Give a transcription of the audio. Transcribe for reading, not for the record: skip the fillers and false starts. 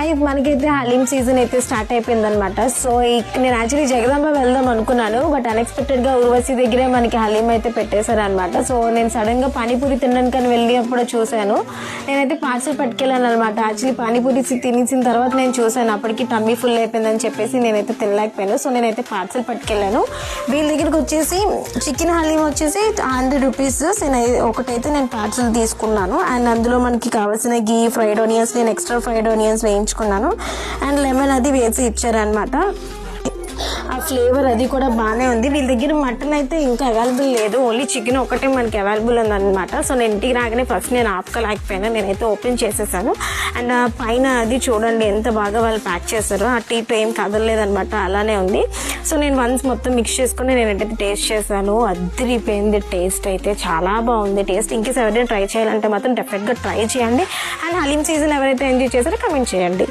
Hi, మనకైతే haleem season అయితే start అయిపోయింది అనమాట. సో నేను యాక్చువల్లీ జగదాంబ వెళ్దాం అనుకున్నాను, బట్ అన్ఎక్స్పెక్టెడ్గా ఊర్వశి దగ్గరే మనకి హలీం అయితే పెట్టేశారు అనమాట. సో నేను సడన్గా పానీపూరి తినడానికి వెళ్ళినప్పుడు చూశాను. నేనైతే పార్సల్ పట్టుకెళ్ళాను అనమాట. యాక్చువల్లీ పానీపూరి తినేసిన తర్వాత నేను చూశాను, అప్పటికి టమ్మీ ఫుల్ అయిపోయిందని చెప్పేసి నేనైతే తినలేకపోయాను. సో నేనైతే పార్సల్ పట్టుకెళ్ళాను. వీళ్ళ దగ్గరికి వచ్చేసి చికెన్ హలీం వచ్చేసి 100 రూపీస్. ఒకటైతే నేను పార్సల్ తీసుకున్నాను. అండ్ అందులో మనకి కావాల్సిన గీ, ఫ్రైడ్ ఆనియన్స్, నేను ఎక్స్ట్రా ఫ్రైడ్ ఆనియన్స్ వేయించుకున్నాను. అండ్ లెమన్ అది వేసి ఇచ్చారనమాట. ఆ ఫ్లేవర్ అది కూడా బాగానే ఉంది. వీళ్ళ దగ్గర మటన్ అయితే ఇంకా అవైలబుల్ లేదు, ఓన్లీ చికెన్ ఒకటే మనకి అవైలబుల్ ఉందన్నమాట. సో నేను ఇంటికి రాగానే ఫస్ట్ నేను ఆపుకోలేకపోయాను, నేనైతే ఓపెన్ చేసేసాను. అండ్ పైన అది చూడండి ఎంత బాగా వాళ్ళు ప్యాక్ చేశారో. ఆ టీతో ఏం కదలలేదనమాట, అలానే ఉంది. సో నేను వన్స్ మొత్తం మిక్స్ చేసుకుని నేనైతే టేస్ట్ చేశాను. అదిరిపోయింది టేస్ట్ అయితే, చాలా బాగుంది టేస్ట్. ఇంకేస్ ఎవరైనా ట్రై చేయాలంటే మాత్రం డెఫినెట్గా ట్రై చేయండి. అండ్ హలీం సీజన్ ఎవరైతే ఎంజాయ్ చేశారో కమెంట్ చేయండి.